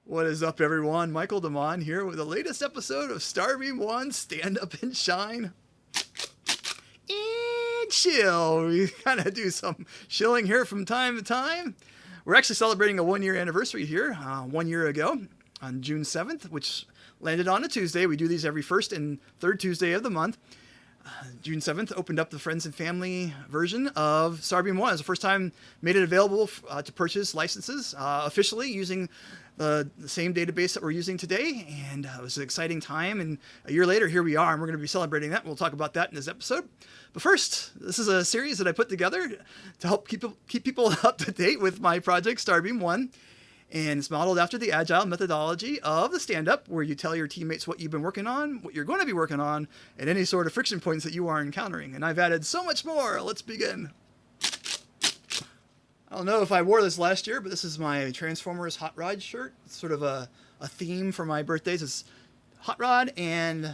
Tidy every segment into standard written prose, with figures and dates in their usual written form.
What is up, everyone? Michael Damon here with the latest episode of Starbeam.one, Stand Up and Shine. And Shill. We kind of do some shilling here from time to time. We're actually celebrating a 1-year anniversary here, 1 year ago on June 7th, which landed on a Tuesday. We do these every first and third Tuesday of the month. June 7th opened up the friends and family version of Starbeam.one. It's the first time made it available to purchase licenses officially using the same database that we're using today. And it was an exciting time. And a year later, here we are, and we're going to be celebrating that. We'll talk about that in this episode. But first, this is a series that I put together to help keep people up to date with my project, Starbeam.one. And it's modeled after the agile methodology of the stand-up, where you tell your teammates what you've been working on, what you're going to be working on, and any sort of friction points that you are encountering. And I've added so much more. Let's begin. I don't know if I wore this last year, but this is my Transformers Hot Rod shirt. It's sort of a theme for my birthdays. It's Hot Rod and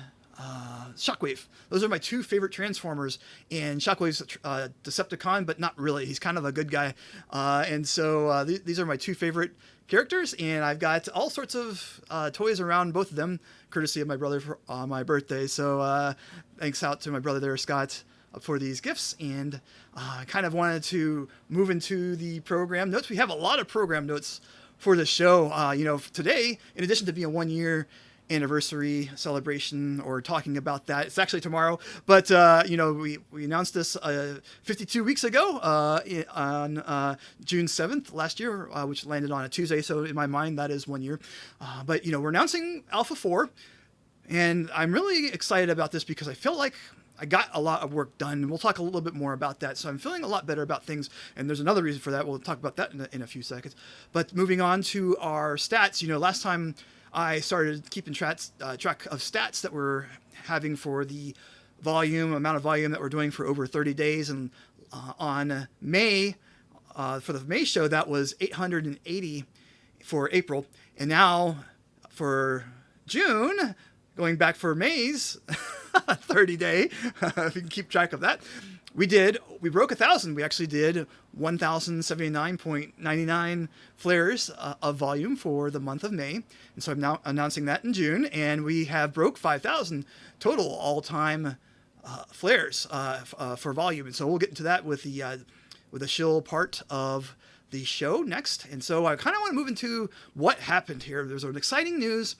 Shockwave. Those are my two favorite Transformers, and Shockwave's Decepticon, but not really. He's kind of a good guy. And so these are my two favorite characters, and I've got all sorts of toys around both of them, courtesy of my brother for my birthday. So thanks out to my brother there, Scott, for these gifts. And I kind of wanted to move into the program notes. We have a lot of program notes for the show. Today, in addition to being a 1-year anniversary celebration or talking about that, it's actually tomorrow, but we announced this 52 weeks ago on June 7th last year, which landed on a Tuesday, so in my mind that is 1 year. But we're announcing Alpha 4, and I'm really excited about this because I feel like I got a lot of work done. We'll talk a little bit more about that. So I'm feeling a lot better about things. And there's another reason for that. We'll talk about that in a few seconds. But moving on to our stats, last time I started keeping track of stats that we're having for the amount of volume that we're doing for over 30 days. And on May, for the May show, that was 880 for April. And now for June, going back for May's 30-day, if you can keep track of that, we broke 1,000. We actually did 1,079.99 flares of volume for the month of May. And so I'm now announcing that in June, and we have broke 5,000 total all-time flares for volume. And so we'll get into that with the Shill part of the show next. And so I kind of want to move into what happened here. There's an exciting news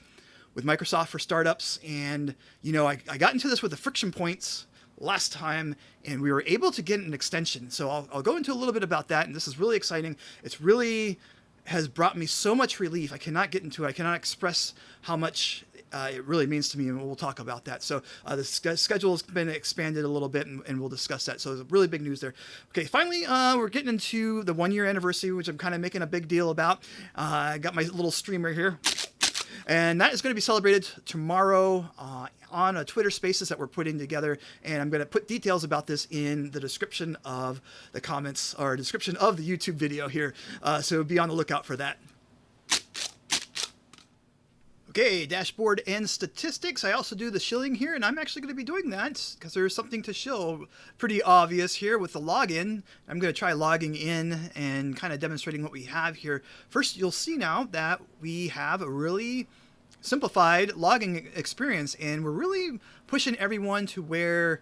with Microsoft for startups. And, I got into this with the friction points last time, and we were able to get an extension. So I'll go into a little bit about that. And this is really exciting. It's really has brought me so much relief. I cannot get into it. I cannot express how much it really means to me, and we'll talk about that. So the schedule has been expanded a little bit, and we'll discuss that. So it's really big news there. Okay, finally, we're getting into the 1-year anniversary, which I'm kind of making a big deal about. I got my little streamer here. And that is going to be celebrated tomorrow on a Twitter Spaces that we're putting together. And I'm going to put details about this in the description of the comments or description of the YouTube video here. So be on the lookout for that. Okay, dashboard and statistics. I also do the shilling here, and I'm actually going to be doing that because there's something to shill pretty obvious here with the login. I'm going to try logging in and kind of demonstrating what we have here. First, you'll see now that we have a really simplified logging experience, and we're really pushing everyone to where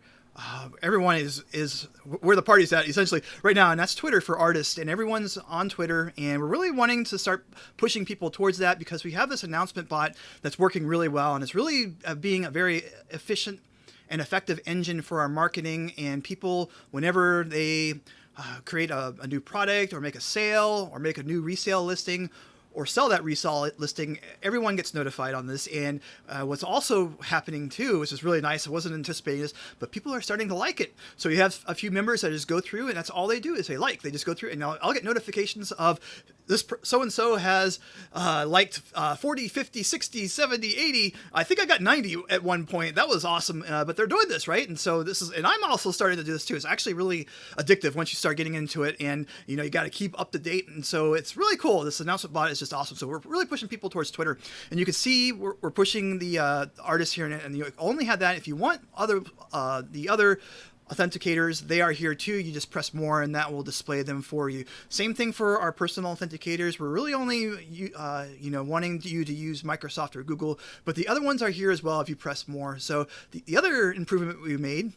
everyone is where the party's at essentially right now, and that's Twitter for artists, and everyone's on Twitter, and we're really wanting to start pushing people towards that because we have this announcement bot that's working really well, and it's really being a very efficient and effective engine for our marketing. And people, whenever they create a new product or make a sale or make a new resale listing or sell that resale listing, everyone gets notified on this. And what's also happening too, which is really nice, I wasn't anticipating this, but people are starting to like it. So you have a few members that just go through, and that's all they do is they like. They just go through, and I'll get notifications of this so-and-so has liked 40, 50, 60, 70, 80. I think I got 90 at one point. That was awesome. But they're doing this, right? And so and I'm also starting to do this too. It's actually really addictive once you start getting into it, and you got to keep up to date. And so it's really cool. This announcement bot is just awesome. So we're really pushing people towards Twitter, and you can see we're pushing the artists here, and you only have that if you want the other authenticators, they are here too. You just press more and that will display them for you. Same thing for our personal authenticators. We're really only wanting you to use Microsoft or Google, but the other ones are here as well if you press more. So the other improvement we made,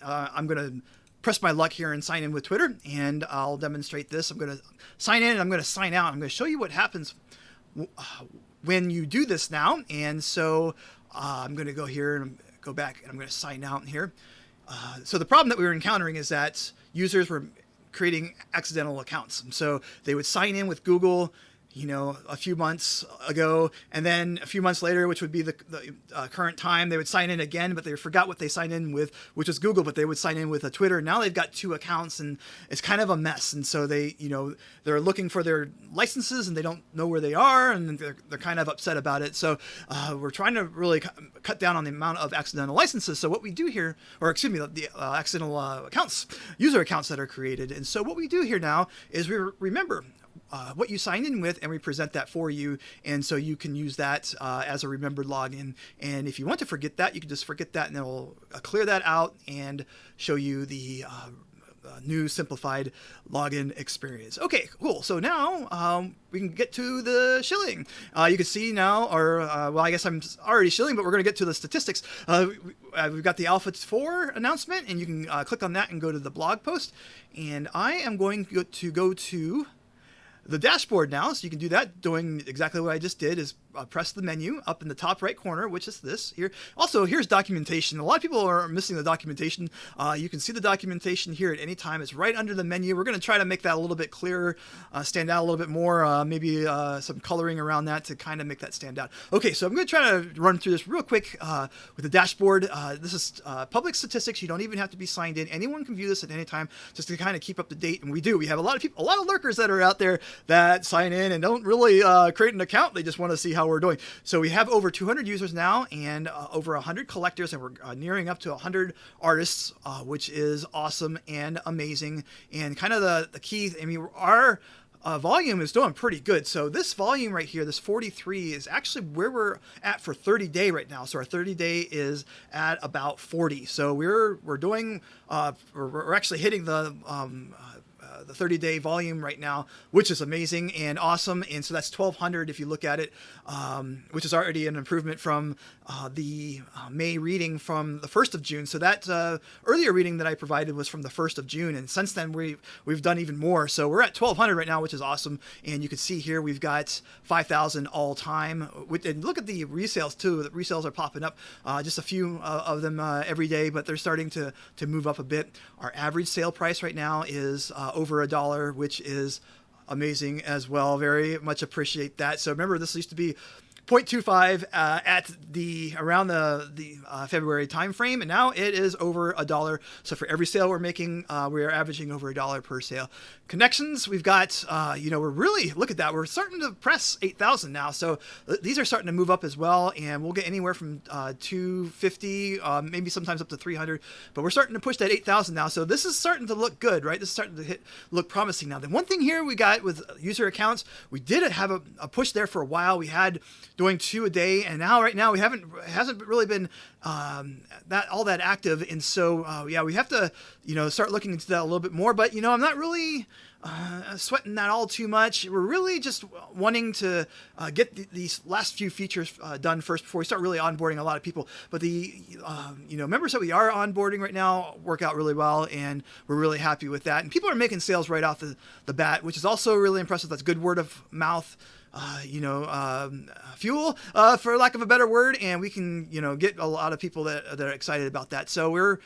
I'm going to press my luck here and sign in with Twitter, and I'll demonstrate this. I'm going to sign in and I'm going to sign out. I'm going to show you what happens when you do this now. And so I'm going to go here and go back and I'm going to sign out here. So the problem that we were encountering is that users were creating accidental accounts. And so they would sign in with Google, a few months ago, and then a few months later, which would be the current time, they would sign in again, but they forgot what they signed in with, which was Google, but they would sign in with a Twitter. Now they've got 2 accounts, and it's kind of a mess. And so they're looking for their licenses, and they don't know where they are, and they're kind of upset about it. So we're trying to really cut down on the amount of accidental licenses. So what we do here, or excuse me, the accidental accounts, user accounts that are created. And so what we do here now is we remember what you signed in with, and we present that for you, and so you can use that as a remembered login. And if you want to forget that, you can just forget that, and it'll clear that out and show you the new simplified login experience. Okay, cool. So now we can get to the shilling. You can see now, I guess I'm already shilling, but we're going to get to the statistics. We've got the Alpha 4 announcement, and you can click on that and go to the blog post. And I am going to go to the dashboard now, so you can do that doing exactly what I just did, is press the menu up in the top right corner, which is this here. Also, here's documentation. A lot of people are missing the documentation. You can see the documentation here at any time. It's right under the menu. We're going to try to make that a little bit clearer, stand out a little bit more, maybe some coloring around that to kind of make that stand out. Okay, so I'm going to try to run through this real quick with the dashboard. This is public statistics. You don't even have to be signed in. Anyone can view this at any time just to kind of keep up to date, and we do. We have a lot of people, a lot of lurkers that are out there that sign in and don't really create an account. They just want to see how we're doing. So we have over 200 users now and over 100 collectors, and we're nearing up to 100 artists, which is awesome and amazing. And kind of the key, our volume is doing pretty good. So this volume right here, this 43, is actually where we're at for 30-day right now. So our 30-day is at about 40. So we're doing, we're actually hitting the 30-day volume right now, which is amazing and awesome. And so that's 1,200 if you look at it, which is already an improvement from the May reading from the 1st of June. So that earlier reading that I provided was from the 1st of June. And since then, we've done even more. So we're at 1,200 right now, which is awesome. And you can see here we've got 5,000 all time. And look at the resales too. The resales are popping up, just a few of them every day, but they're starting to move up a bit. Our average sale price right now is over $1, which is amazing as well. Very much appreciate that. So remember, this used to be 0.25 at around the February timeframe, and now it is over $1. So for every sale we're making, we are averaging over $1 per sale. Connections, we've got, we're really, look at that, we're starting to press 8,000 now. So these are starting to move up as well, and we'll get anywhere from 250, maybe sometimes up to 300, but we're starting to push that 8,000 now. So this is starting to look good, right? This is starting to look promising now. Then one thing here we got with user accounts, we did have a push there for a while. We had doing 2 a day, and now right now it hasn't really been that active, and so we have to start looking into that a little bit more. But I'm not really sweating that all too much. We're really just wanting to get these last few features done first before we start really onboarding a lot of people. But the members that we are onboarding right now work out really well, and we're really happy with that. And people are making sales right off the bat, which is also really impressive. That's good word of mouth. Fuel, for lack of a better word, and we can, get a lot of people that are excited about that. So we're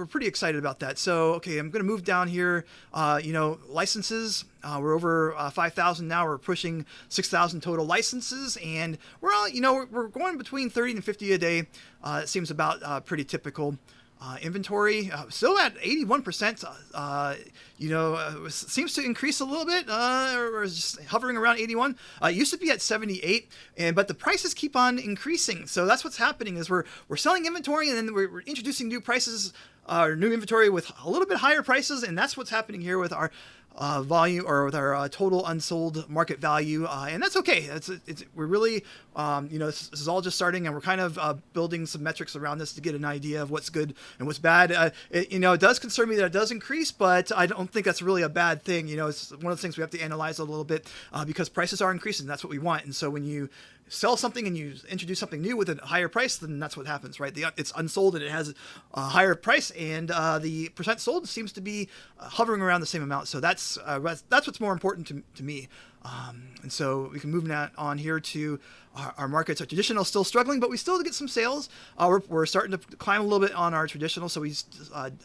pretty excited about that. So, okay, I'm going to move down here. Licenses, we're over 5,000 now. We're pushing 6,000 total licenses, and we're all, we're going between 30 and 50 a day. It seems about pretty typical. Inventory still at 81%. Seems to increase a little bit, or just hovering around 81. It used to be at 78, but the prices keep on increasing. So that's what's happening is we're selling inventory, and then we're introducing new prices, new inventory with a little bit higher prices, and that's what's happening here with our volume, or with our total unsold market value, and that's okay. We're really, this is all just starting, and we're kind of building some metrics around this to get an idea of what's good and what's bad. It does concern me that it does increase, but I don't think that's really a bad thing. It's one of the things we have to analyze a little bit, because prices are increasing. That's what we want. And so when you sell something and you introduce something new with a higher price, then that's what happens, right? It's unsold and it has a higher price, and the percent sold seems to be hovering around the same amount. So that's what's more important to me. And so we can move on here to our markets. Our traditional is still struggling, but we still get some sales. We're starting to climb a little bit on our traditional, so we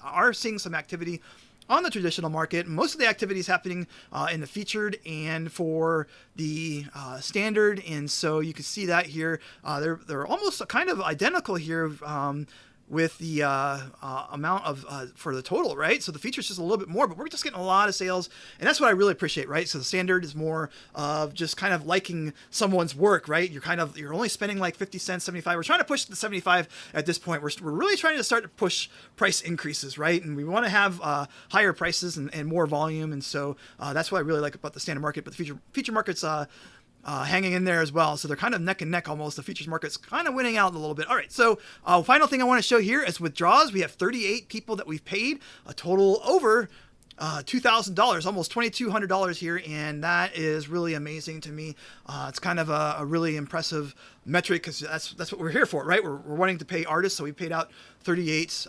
are seeing some activity on the traditional market. Most of the activity is happening in the featured and for the standard, and so you can see that here. They're almost kind of identical here with the amount of for the total, right? So the feature's just a little bit more, but we're just getting a lot of sales, and that's what I really appreciate, right? So the standard is more of just kind of liking someone's work, right? You're only spending like 50 cents, 75. We're trying to push the 75 at this point. We're really trying to start to push price increases, right? And we want to have higher prices and more volume, and so that's what I really like about the standard market. But the feature market's hanging in there as well. So they're kind of neck and neck almost. The futures market's kind of winning out a little bit. All right, so final thing I want to show here is withdrawals. We have 38 people that we've paid a total over $2,000, almost $2,200 here, and that is really amazing to me. It's kind of a really impressive metric, because that's what we're here for, right? We're wanting to pay artists, so we paid out 38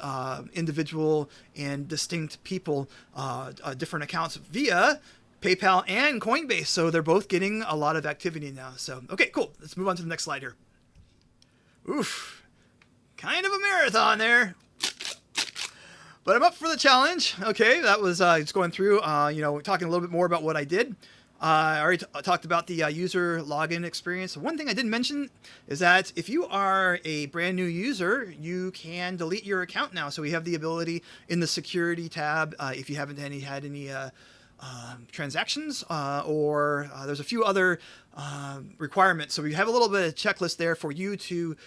individual and distinct people different accounts via PayPal and Coinbase, so they're both getting a lot of activity now. So, okay, cool. Let's move on to the next slide here. Oof, kind of a marathon there, but I'm up for the challenge. Okay, that was just going through, talking a little bit more about what I did. I already talked about the user login experience. One thing I didn't mention is that if you are a brand new user, you can delete your account now. So we have the ability in the security tab, if you haven't had any transactions, or there's a few other requirements. So we have a little bit of checklist there for you to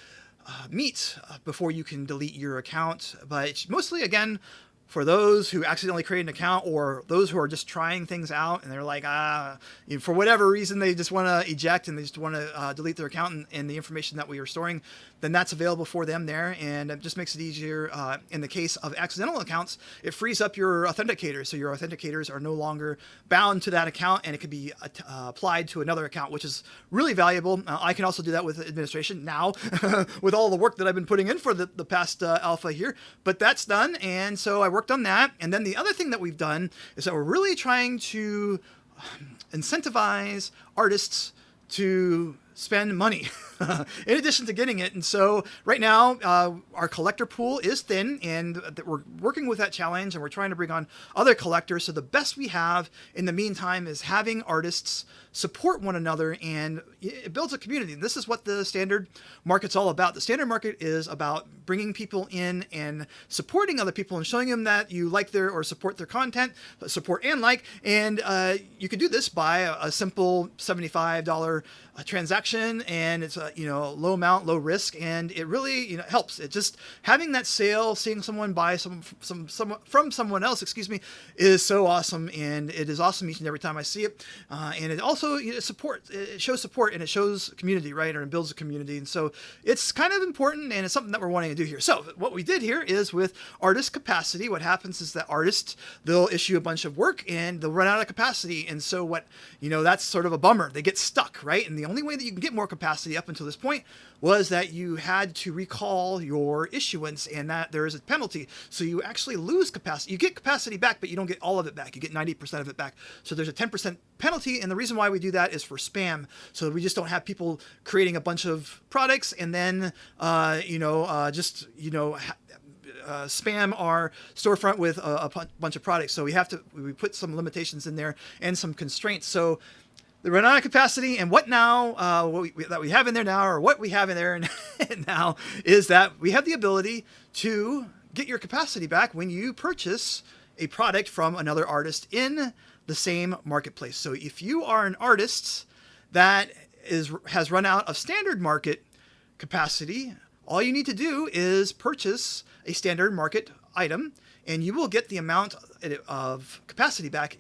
meet before you can delete your account. But mostly, again, for those who accidentally create an account, or those who are just trying things out and they're like, for whatever reason, they just want to eject and they just want to delete their account and the information that we are storing, then that's available for them there. And it just makes it easier. In the case of accidental accounts, it frees up your authenticators. So your authenticators are no longer bound to that account, and it can be applied to another account, which is really valuable. I can also do that with administration now with all the work that I've been putting in for the past alpha here, but that's done. And so I worked on that. And then the other thing that we've done is that we're really trying to incentivize artists to spend money in addition to getting it. And so right now, our collector pool is thin, and we're working with that challenge, and we're trying to bring on other collectors. So the best we have in the meantime is having artists support one another, and it builds a community. This is what the standard market's all about. The standard market is about bringing people in and supporting other people and showing them that you like their or support their content, support and like. And you can do this by a simple $75 transaction, and it's a low amount, low risk, and it really helps. It just having that sale, seeing someone buy some from someone else, is so awesome, and it is awesome each and every time I see it. And it also it shows support, and it shows community, right? Or it builds a community, and so it's kind of important, and it's something that we're wanting to do here. So what we did here is with artist capacity, what happens is that artists, they'll issue a bunch of work and they'll run out of capacity, and so that's sort of a bummer. They get stuck, right? And the only way that you can get more capacity up until this point was that you had to recall your issuance, and that there is a penalty. So you actually lose capacity. You get capacity back, but you don't get all of it back. You get 90% of it back. So there's a 10% penalty, and the reason why we do that is for spam. So we just don't have people creating a bunch of products and then, spam our storefront with a bunch of products. So we put some limitations in there and some constraints. So they run out of capacity, and what now? That we have in there now, or what we have in there now, is that we have the ability to get your capacity back when you purchase a product from another artist in the same marketplace. So if you are an artist that has run out of standard market capacity, all you need to do is purchase a standard market item, and you will get the amount capacity back,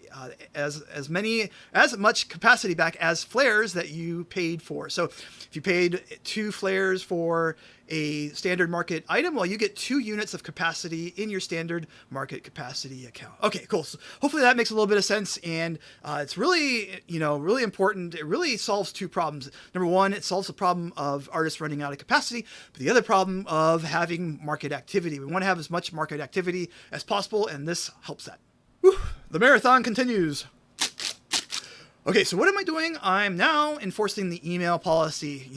as much capacity back as flares that you paid for. So if you paid 2 flares for a standard market item, well, you get 2 units of capacity in your standard market capacity account. Okay, cool. So hopefully that makes a little bit of sense, and it's really, really important. It really solves 2 problems. Number one, it solves the problem of artists running out of capacity, but the other problem of having market activity. We want to have as much market activity as possible, and this helps that. Whew, the marathon continues. Okay, so what am I doing? I'm now enforcing the email policy.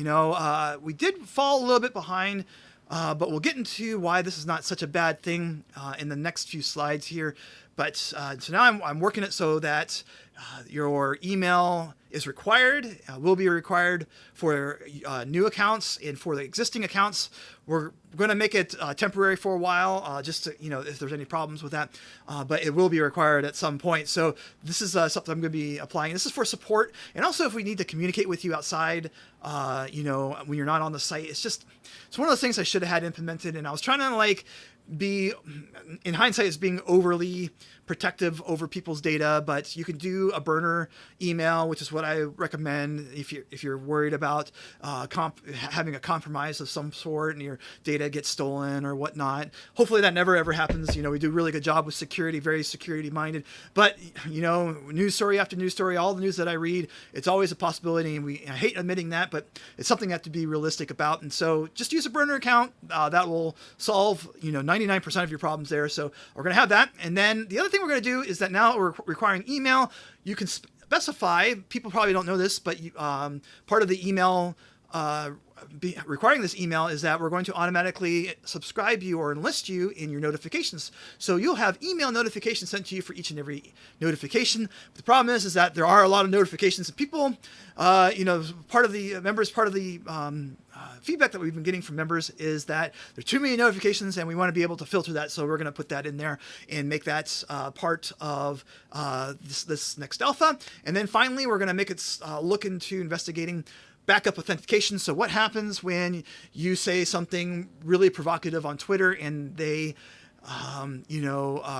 We did fall a little bit behind, but we'll get into why this is not such a bad thing in the next few slides here. But so now I'm working it so that your email is required, will be required for new accounts, and for the existing accounts, we're going to make it temporary for a while, just to, if there's any problems with that, but it will be required at some point. So this is something I'm going to be applying. This is for support, and also if we need to communicate with you outside, when you're not on the site. It's one of those things I should have had implemented, and I was trying to be, in hindsight, is being overly protective over people's data, but you can do a burner email, which is what I recommend if you're worried about having a compromise of some sort and your data gets stolen or whatnot. Hopefully that never ever happens. We do a really good job with security, very security minded, but news story after news story, all the news that I read, it's always a possibility, and I hate admitting that, but it's something you have to be realistic about. And so just use a burner account. That will solve 99% of your problems there. So we're going to have that. And then the other thing we're going to do is that now we're requiring email. You can specify, people probably don't know this, but part of the email requiring this email is that we're going to automatically subscribe you or enlist you in your notifications. So you'll have email notifications sent to you for each and every notification. But the problem is that there are a lot of notifications, and people, part of the feedback that we've been getting from members is that there are too many notifications, and we want to be able to filter that. So we're going to put that in there and make that part of this next alpha. And then finally, we're going to make it look into investigating backup authentication. So what happens when you say something really provocative on Twitter and they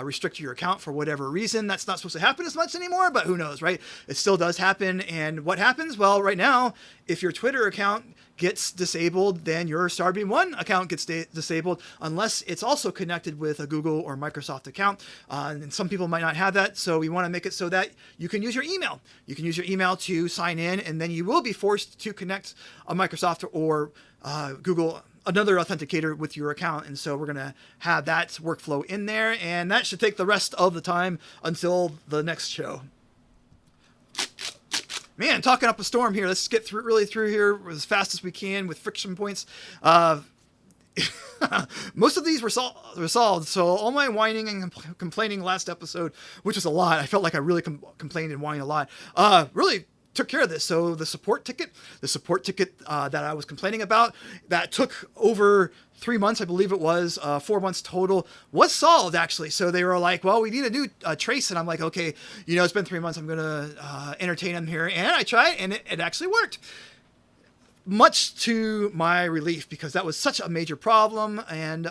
restrict your account for whatever reason? That's not supposed to happen as much anymore, but who knows, right? It still does happen. And what happens? Well, right now, if your Twitter account gets disabled, then your starbeam.one account gets disabled, unless it's also connected with a Google or Microsoft account. And some people might not have that, so we want to make it so that you can use your email. You can use your email to sign in, and then you will be forced to connect a Microsoft or Google, another authenticator, with your account. And so we're going to have that workflow in there, and that should take the rest of the time until the next show. Man, talking up a storm here. Let's get through here as fast as we can with friction points. Most of these were solved. So all my whining and complaining last episode, which was a lot, I felt like I really complained and whined a lot, really took care of this. So the support ticket that I was complaining about, that took over 3 months, I believe it was, 4 months total, was solved actually. So they were like, well, we need a new trace. And I'm like, okay, it's been 3 months. I'm going to entertain them here. And I tried, and it actually worked. Much to my relief, because that was such a major problem. And,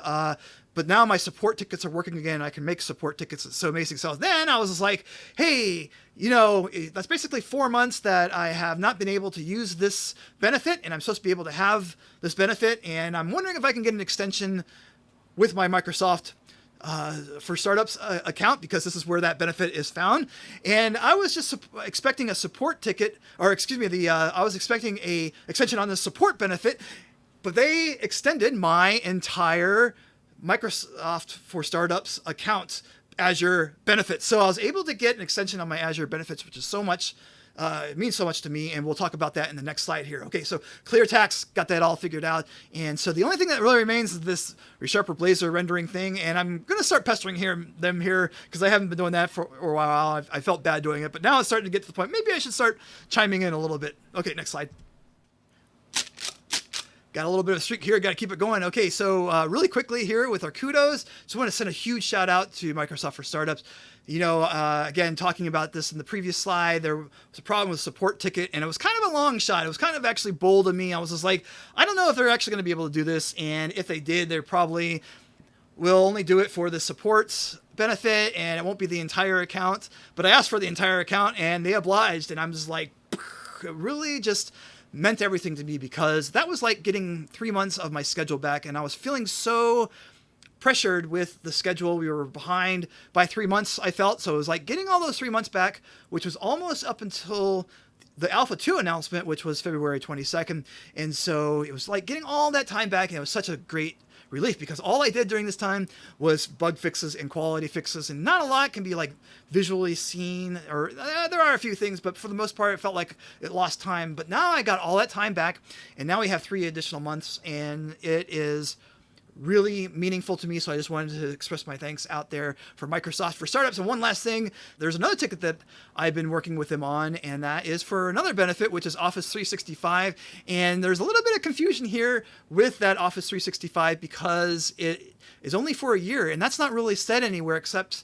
but now my support tickets are working again. I can make support tickets. It's so amazing. So then I was just like, hey, that's basically 4 months that I have not been able to use this benefit, and I'm supposed to be able to have this benefit. And I'm wondering if I can get an extension with my Microsoft for Startups account, because this is where that benefit is found. And I was just expecting a support ticket, or I was expecting a extension on the support benefit, but they extended my entire Microsoft for Startups account Azure benefits. So I was able to get an extension on my Azure benefits, which is so much, it means so much to me, and we'll talk about that in the next slide here. Okay, so clear tax, got that all figured out. And so the only thing that really remains is this Resharper Blazor rendering thing, and I'm going to start pestering them here, because I haven't been doing that for a while. I felt bad doing it, but now it's starting to get to the point, maybe I should start chiming in a little bit. Okay, next slide. Got a little bit of a streak here. Got to keep it going. Okay, so really quickly here with our Kudos, just want to send a huge shout out to Microsoft for Startups. Again, talking about this in the previous slide, there was a problem with support ticket, and it was kind of a long shot. It was kind of actually bold of me. I was just like, I don't know if they're actually going to be able to do this, and if they did, they're probably we'll only do it for the supports benefit and it won't be the entire account. But I asked for the entire account and they obliged. And I'm just like, it really just meant everything to me because that was like getting 3 months of my schedule back. And I was feeling so pressured with the schedule. We were behind by 3 months, I felt. So it was like getting all those 3 months back, which was almost up until the Alpha 2 announcement, which was February 22nd. And so it was like getting all that time back. And it was such a great relief because all I did during this time was bug fixes and quality fixes, and not a lot can be like visually seen, or there are a few things, but for the most part it felt like it lost time. But now I got all that time back, and now we have 3 additional months, and it is really meaningful to me. So I just wanted to express my thanks out there for Microsoft for Startups. And one last thing, there's another ticket that I've been working with them on, and that is for another benefit, which is Office 365. And there's a little bit of confusion here with that Office 365 because it is only for a year, and that's not really said anywhere except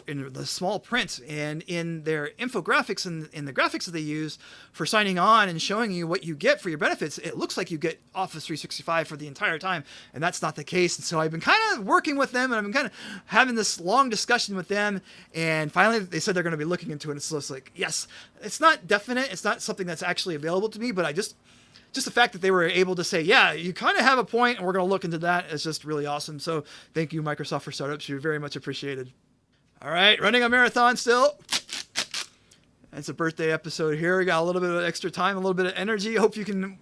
in the small print and in their infographics and in the graphics that they use for signing on and showing you what you get for your benefits. It looks like you get Office 365 for the entire time, and that's not the case. And so I've been kind of working with them, and I've been kind of having this long discussion with them, and finally they said they're going to be looking into it. And it's just like, yes, it's not definite, it's not something that's actually available to me, but just the fact that they were able to say, yeah, you kind of have a point, and we're going to look into that, is just really awesome. So thank you, Microsoft for Startups. You're very much appreciated. All right, running a marathon still. It's a birthday episode here. We got a little bit of extra time, a little bit of energy. Hope you can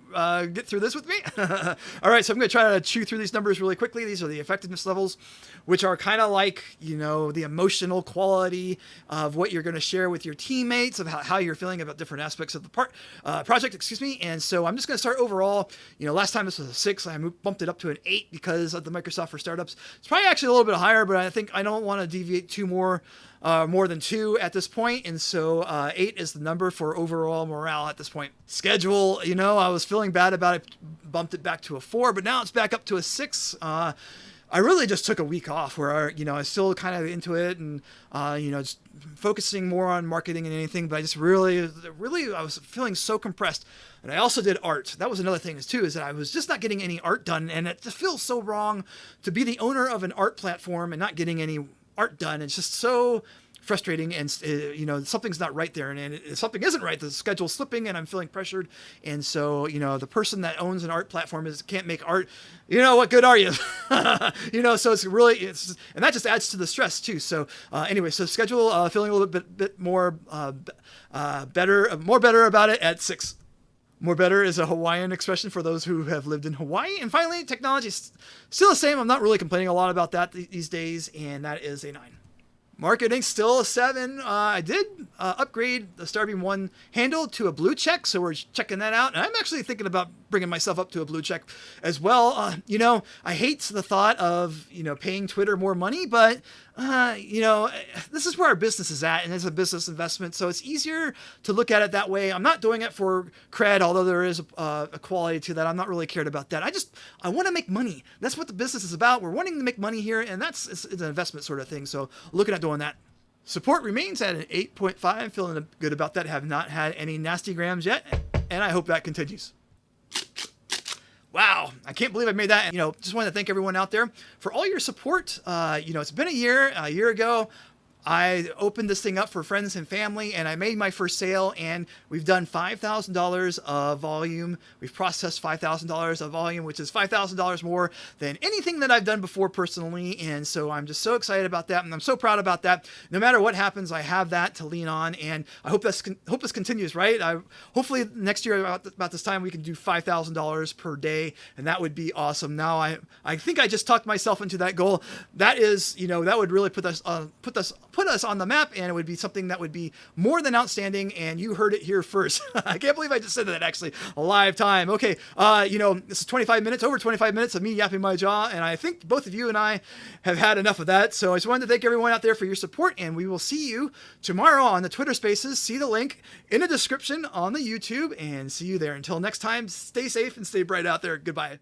get through this with me. All right, so I'm going to try to chew through these numbers really quickly. These are the effectiveness levels, which are kind of like, the emotional quality of what you're going to share with your teammates, of how you're feeling about different aspects of the project, And so I'm just going to start overall. Last time this was a 6. I bumped it up to an 8 because of the Microsoft for Startups. It's probably actually a little bit higher, but I think I don't want to deviate more than 2 at this point. And so 8 is the number for overall morale at this point. Schedule, I was feeling bad about it, bumped it back to a 4, but now it's back up to a 6. I really just took a week off where, I was still kind of into it and, just focusing more on marketing and anything, but I just really, I was feeling so compressed. And I also did art. That was another thing too, is that I was just not getting any art done. And it just feels so wrong to be the owner of an art platform and not getting any art done. It's just so frustrating, and something's not right there, and if something isn't right, the schedule's slipping and I'm feeling pressured. And so the person that owns an art platform can't make art. What good are you? So it's really, and that just adds to the stress too. So anyway, so schedule, feeling a little bit more better about it at 6. More better is a Hawaiian expression for those who have lived in Hawaii. And finally, technology is still the same. I'm not really complaining a lot about that these days, and that is a 9. Marketing still a 7. I did upgrade the starbeam.one handle to a blue check, so we're checking that out. And I'm actually thinking about bringing myself up to a blue check as well. I hate the thought of paying Twitter more money, but this is where our business is at, and it's a business investment, so it's easier to look at it that way. I'm not doing it for cred, although there is a quality to that. I'm not really cared about that. I want to make money. That's what the business is about. We're wanting to make money here, and it's an investment sort of thing. So looking at doing that. Support remains at an 8.5. Feeling good about that. Have not had any nasty grams yet, and I hope that continues. Wow, I can't believe I made that. Just wanted to thank everyone out there for all your support. It's been a year ago. I opened this thing up for friends and family, and I made my first sale, and we've done $5,000 of volume. We've processed $5,000 of volume, which is $5,000 more than anything that I've done before personally. And so I'm just so excited about that, and I'm so proud about that. No matter what happens, I have that to lean on, and I hope this continues, right? Hopefully next year about this time we can do $5,000 per day, and that would be awesome. Now I think I just talked myself into that goal. That is, that would really put us on the map, and it would be something that would be more than outstanding, and you heard it here first. I can't believe I just said that, actually, a live time. Okay, this is over 25 minutes of me yapping my jaw, and I think both of you and I have had enough of that. So I just wanted to thank everyone out there for your support, and we will see you tomorrow on the Twitter Spaces. See the link in the description on the YouTube, and see you there. Until next time, stay safe and stay bright out there. Goodbye.